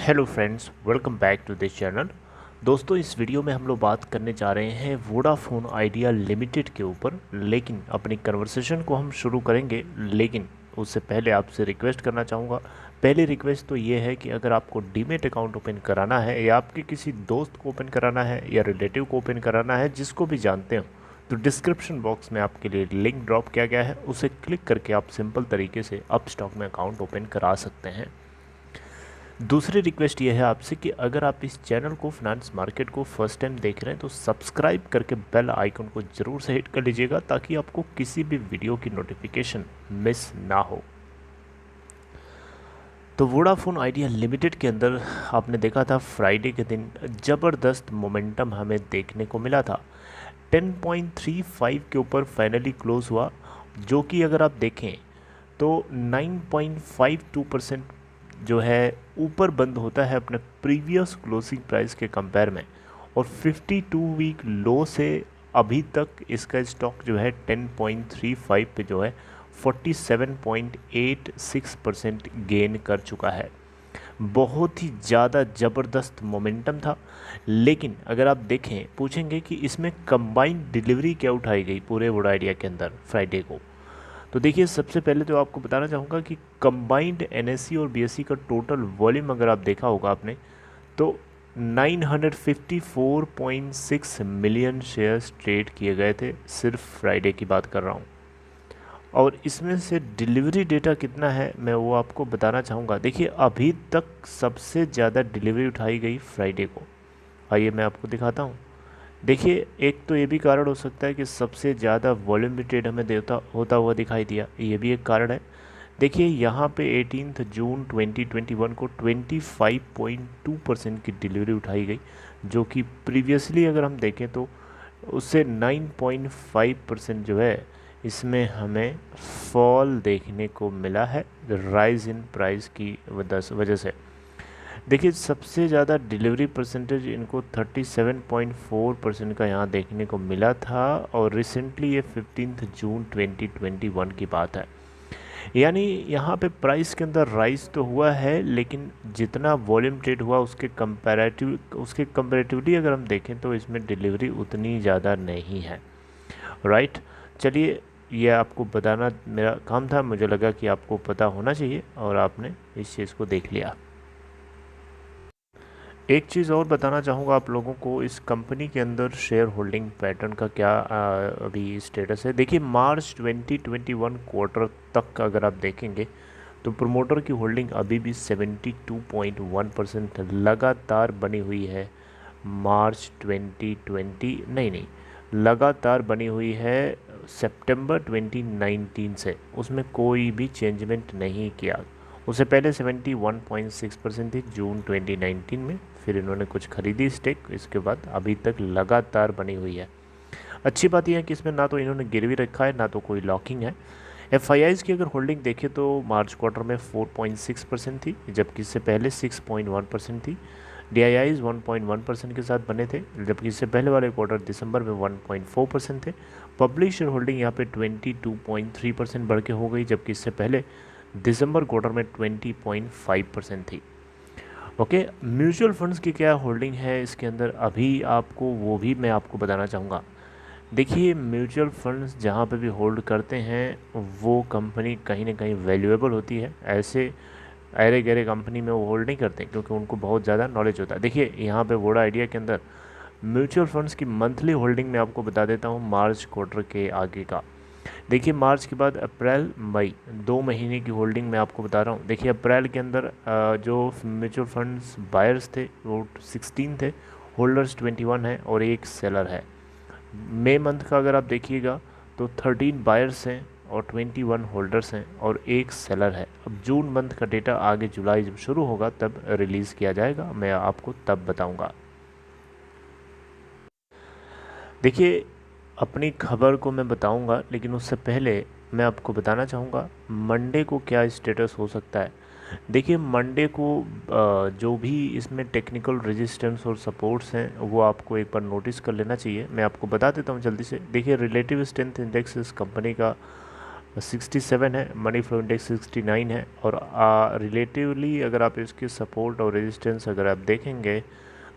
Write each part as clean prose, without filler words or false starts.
Hello friends, welcome back to this channel. दोस्तों, इस video में हम लोग बात करने जा रहे हैं वोडाफोन आइडिया लिमिटेड के ऊपर। लेकिन अपनी कन्वर्सेशन को हम शुरू करेंगे, लेकिन उससे पहले आपसे रिक्वेस्ट करना चाहूँगा। पहली रिक्वेस्ट तो ये है कि अगर आपको डीमेट अकाउंट ओपन कराना है या आपके किसी दोस्त को ओपन कराना है या रिलेटिव को ओपन कराना है, जिसको भी जानते हो, तो डिस्क्रिप्शन बॉक्स में आपके लिए लिंक ड्रॉप किया गया है, उसे क्लिक करके आप सिंपल तरीके से अपस्टॉक में अकाउंट ओपन करा सकते हैं। दूसरी रिक्वेस्ट ये है आपसे कि अगर आप इस चैनल को फाइनेंस मार्केट को फर्स्ट टाइम देख रहे हैं तो सब्सक्राइब करके बेल आइकन को ज़रूर से हिट कर लीजिएगा, ताकि आपको किसी भी वीडियो की नोटिफिकेशन मिस ना हो। तो वोडाफोन आइडिया लिमिटेड के अंदर आपने देखा था फ्राइडे के दिन ज़बरदस्त मोमेंटम हमें देखने को मिला था। 10.35 के ऊपर फाइनली क्लोज हुआ, जो कि अगर आप देखें तो 9.52% जो है ऊपर बंद होता है अपने प्रीवियस क्लोजिंग प्राइस के कंपेयर में। और 52 वीक लो से अभी तक इसका स्टॉक जो है 10.35 पे जो है 47.86% गेन कर चुका है। बहुत ही ज़्यादा ज़बरदस्त मोमेंटम था। लेकिन अगर आप देखें, पूछेंगे कि इसमें कंबाइंड डिलीवरी क्या उठाई गई पूरे वोडा आइडिया के अंदर फ्राइडे को। तो देखिए, सबसे पहले तो आपको बताना चाहूँगा कि कंबाइंड एनएससी और बीएससी का टोटल वॉल्यूम अगर आप देखा होगा आपने, तो 954.6 मिलियन शेयर्स ट्रेड किए गए थे। सिर्फ फ्राइडे की बात कर रहा हूँ। और इसमें से डिलीवरी डेटा कितना है मैं वो आपको बताना चाहूँगा। देखिए, अभी तक सबसे ज़्यादा डिलीवरी उठाई गई फ्राइडे को। आइए मैं आपको दिखाता हूँ। देखिए, एक तो ये भी कारण हो सकता है कि सबसे ज़्यादा वॉल्यूम भी ट्रेड हमें देता होता हुआ दिखाई दिया, ये भी एक कारण है। देखिए, यहाँ पे 18 जून 2021 को 25.2% की डिलीवरी उठाई गई, जो कि प्रीवियसली अगर हम देखें तो उससे 9.5% जो है इसमें हमें फॉल देखने को मिला है राइज इन प्राइस की वजह से। देखिए, सबसे ज़्यादा डिलीवरी परसेंटेज इनको 37.4% का यहाँ देखने को मिला था, और रिसेंटली ये 15 जून 2021 की बात है। यानी यहाँ पे प्राइस के अंदर राइज तो हुआ है, लेकिन जितना वॉल्यूम ट्रेड हुआ उसके कंपैरेटिवली अगर हम देखें तो इसमें डिलीवरी उतनी ज़्यादा नहीं है। राइट, चलिए, ये आपको बताना मेरा काम था। मुझे लगा कि आपको पता होना चाहिए और आपने इस चीज़ को देख लिया। एक चीज़ और बताना चाहूँगा आप लोगों को, इस कंपनी के अंदर शेयर होल्डिंग पैटर्न का क्या अभी स्टेटस है। देखिए, मार्च 2021 क्वार्टर तक अगर आप देखेंगे तो प्रमोटर की होल्डिंग अभी भी 72.1% लगातार बनी हुई है। मार्च 2020 नहीं, लगातार बनी हुई है सितंबर 2019 से, उसमें कोई भी चेंजमेंट नहीं किया। उससे पहले 71.6% थी जून 2019 में, फिर इन्होंने कुछ खरीदी स्टेक, इसके बाद अभी तक लगातार बनी हुई है। अच्छी बात यह है कि इसमें ना तो इन्होंने गिरवी रखा है ना तो कोई लॉकिंग है। एफआईआईज़ की अगर होल्डिंग देखें तो मार्च क्वार्टर में 4.6% थी, जबकि इससे पहले 6.1% थी। डीआईआईज़ 1.1% के साथ बने थे, जबकि इससे पहले वाले क्वार्टर दिसंबर में 1.4% थे। पब्लिक शेयर होल्डिंग यहाँ पे 22.3% बढ़ के हो गई, जबकि इससे पहले दिसंबर क्वार्टर में 20.5% थी। ओके, म्यूचुअल फंड्स की क्या होल्डिंग है इसके अंदर अभी आपको, वो भी मैं आपको बताना चाहूँगा। देखिए, म्यूचुअल फंड्स जहाँ पे भी होल्ड करते हैं वो कंपनी कहीं ना कहीं वैल्यूएबल होती है। ऐसे अरे गहरे कंपनी में वो होल्ड नहीं करते, क्योंकि उनको बहुत ज़्यादा नॉलेज होता है। देखिए, यहाँ पे वोडा आइडिया के अंदर म्यूचुअल फंड्स की मंथली होल्डिंग मैं आपको बता देता हूँ मार्च क्वार्टर के आगे का। देखिए, मार्च के बाद अप्रैल मई 2 महीने की होल्डिंग मैं आपको बता रहा हूँ। देखिए, अप्रैल के अंदर जो म्यूचुअल फंड्स बायर्स थे वो 16 थे, होल्डर्स 21 है और एक सेलर है। मई मंथ का अगर आप देखिएगा तो 13 बायर्स हैं और 21 होल्डर्स हैं और एक सेलर है। अब जून मंथ का डेटा आगे जुलाई जब शुरू होगा तब रिलीज़ किया जाएगा, मैं आपको तब बताऊंगा। देखिए, अपनी खबर को मैं बताऊंगा, लेकिन उससे पहले मैं आपको बताना चाहूँगा मंडे को क्या स्टेटस हो सकता है। देखिए, मंडे को जो भी इसमें टेक्निकल रेजिस्टेंस और सपोर्ट्स हैं वो आपको एक बार नोटिस कर लेना चाहिए। मैं आपको बता देता हूँ जल्दी से। देखिए, रिलेटिव स्ट्रेंथ इंडेक्स इस कंपनी का 67 है, मनी फ्लो इंडेक्स 69 है। और रिलेटिवली अगर आप इसके सपोर्ट और रेजिस्टेंस अगर आप देखेंगे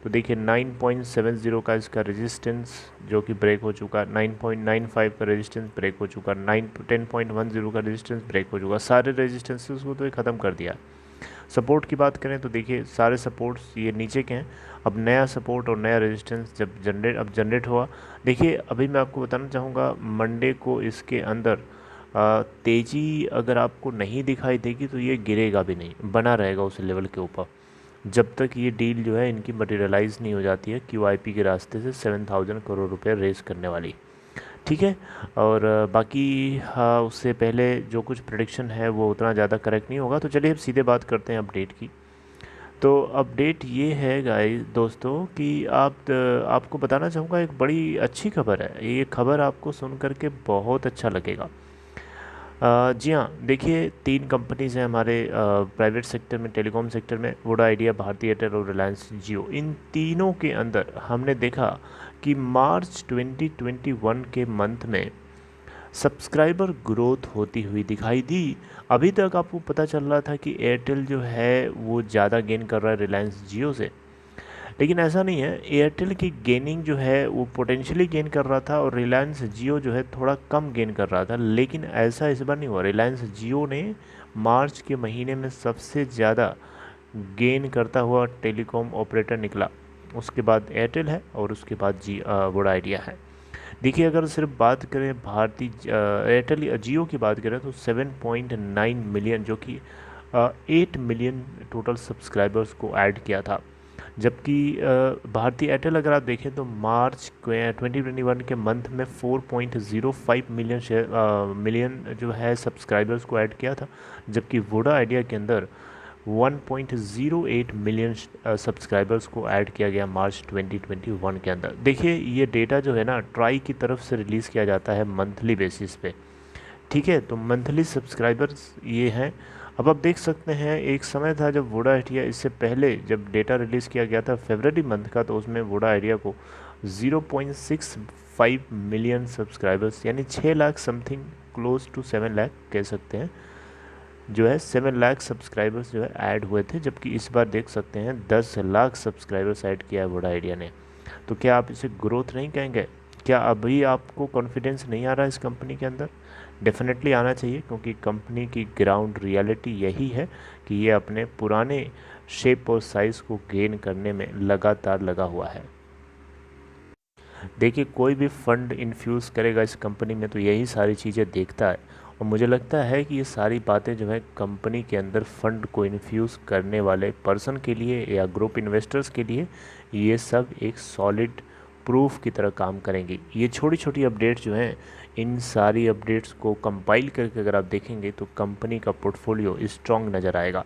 तो देखिए 9.70 का इसका रेजिस्टेंस जो कि ब्रेक हो चुका, 9.95 का रेजिस्टेंस ब्रेक हो चुका, 10.10 का रेजिस्टेंस ब्रेक हो चुका, सारे रेजिस्टेंसेस को तो ये ख़त्म कर दिया। सपोर्ट की बात करें तो देखिए सारे सपोर्ट्स ये नीचे के हैं। अब नया सपोर्ट और नया रेजिस्टेंस जब जनरेट हुआ, देखिए अभी मैं आपको बताना चाहूँगा मंडे को इसके अंदर तेज़ी अगर आपको नहीं दिखाई देगी तो ये गिरेगा भी नहीं, बना रहेगा उस लेवल के ऊपर जब तक ये डील जो है इनकी मटेरियलाइज़ नहीं हो जाती है QIP के रास्ते से 7,000 करोड़ रुपए रेज़ करने वाली। ठीक है। और बाकी हाँ, उससे पहले जो कुछ प्रेडिक्शन है वो उतना ज़्यादा करेक्ट नहीं होगा। तो चलिए अब सीधे बात करते हैं अपडेट की। तो अपडेट ये है गाइस दोस्तों कि आपको बताना चाहूँगा एक बड़ी अच्छी खबर है। ये खबर आपको सुन करके बहुत अच्छा लगेगा। जी हाँ, देखिए 3 कंपनीज़ हैं हमारे प्राइवेट सेक्टर में, टेलीकॉम सेक्टर में, वोडा आइडिया, भारती एयरटेल और रिलायंस जियो। इन तीनों के अंदर हमने देखा कि मार्च 2021 के मंथ में सब्सक्राइबर ग्रोथ होती हुई दिखाई दी। अभी तक आपको पता चल रहा था कि एयरटेल जो है वो ज़्यादा गेन कर रहा है रिलायंस जियो से, लेकिन ऐसा नहीं है। एयरटेल की गेनिंग जो है वो पोटेंशियली गेन कर रहा था और रिलायंस जियो जो है थोड़ा कम गेन कर रहा था, लेकिन ऐसा इस बार नहीं हुआ। रिलायंस जियो ने मार्च के महीने में सबसे ज़्यादा गेन करता हुआ टेलीकॉम ऑपरेटर निकला। उसके बाद एयरटेल है और उसके बाद वोडा आइडिया है। देखिए अगर सिर्फ बात करें भारतीय एयरटेल या जियो की बात करें तो 7.9 मिलियन जो कि 8 मिलियन टोटल सब्सक्राइबर्स को ऐड किया था। जबकि भारतीय एयरटेल अगर आप देखें तो मार्च 2021 के मंथ में 4.05 मिलियन जो है सब्सक्राइबर्स को ऐड किया था। जबकि वोडा आइडिया के अंदर 1.08 मिलियन सब्सक्राइबर्स को ऐड किया गया मार्च 2021 के अंदर। देखिए ये डेटा जो है ना ट्राई की तरफ से रिलीज़ किया जाता है मंथली बेसिस पे। ठीक है, तो मंथली सब्सक्राइबर्स ये हैं। अब आप देख सकते हैं एक समय था जब वोडा आइडिया, इससे पहले जब डेटा रिलीज़ किया गया था फरवरी मंथ का, तो उसमें वोडा आइडिया को 0.65 मिलियन सब्सक्राइबर्स यानी 6 lakh something, close to 7 lakh कह सकते हैं, जो है 7 लाख सब्सक्राइबर्स जो है ऐड हुए थे। जबकि इस बार देख सकते हैं 10 लाख सब्सक्राइबर्स ऐड किया है वोडा आइडिया ने। तो क्या आप इसे ग्रोथ नहीं कहेंगे? क्या अभी आपको कॉन्फिडेंस नहीं आ रहा है इस कंपनी के अंदर? डेफिनेटली आना चाहिए, क्योंकि कंपनी की ग्राउंड रियलिटी यही है कि ये अपने पुराने शेप और साइज़ को गेन करने में लगातार लगा हुआ है। देखिए कोई भी फंड इन्फ्यूज़ करेगा इस कंपनी में तो यही सारी चीज़ें देखता है, और मुझे लगता है कि ये सारी बातें जो है कंपनी के अंदर फंड को इन्फ्यूज़ करने वाले पर्सन के लिए या ग्रुप इन्वेस्टर्स के लिए ये सब एक सॉलिड प्रूफ की तरह काम करेंगी। ये छोटी छोटी अपडेट्स जो हैं, इन सारी अपडेट्स को कंपाइल करके अगर आप देखेंगे तो कंपनी का पोर्टफोलियो स्ट्रॉन्ग नज़र आएगा।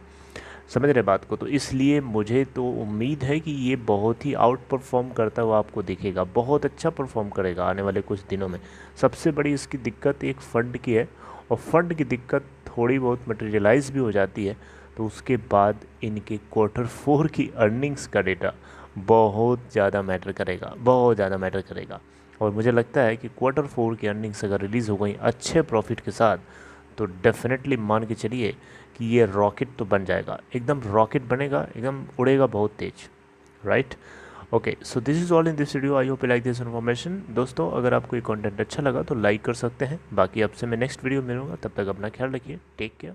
समझ रहे बात को? तो इसलिए मुझे तो उम्मीद है कि ये बहुत ही आउट परफॉर्म करता हुआ आपको दिखेगा, बहुत अच्छा परफॉर्म करेगा आने वाले कुछ दिनों में। सबसे बड़ी इसकी दिक्कत एक फ़ंड की है, और फंड की दिक्कत थोड़ी बहुत मटेरियलाइज भी हो जाती है तो उसके बाद इनके Q4 की अर्निंग्स का डेटा बहुत ज़्यादा मैटर करेगा, बहुत ज़्यादा मैटर करेगा। और मुझे लगता है कि Q4 की अर्निंग्स अगर रिलीज़ हो गई अच्छे प्रॉफिट के साथ तो डेफिनेटली मान के चलिए कि ये रॉकेट तो बन जाएगा, एकदम रॉकेट बनेगा, एकदम उड़ेगा बहुत तेज, right? Okay, so this is all in this video. I hope you like this information. दोस्तों अगर आपको ये कंटेंट अच्छा लगा तो लाइक कर सकते हैं। बाकी आपसे मैं नेक्स्ट वीडियो मिलूंगा, तब तक अपना ख्याल रखिए। Take care.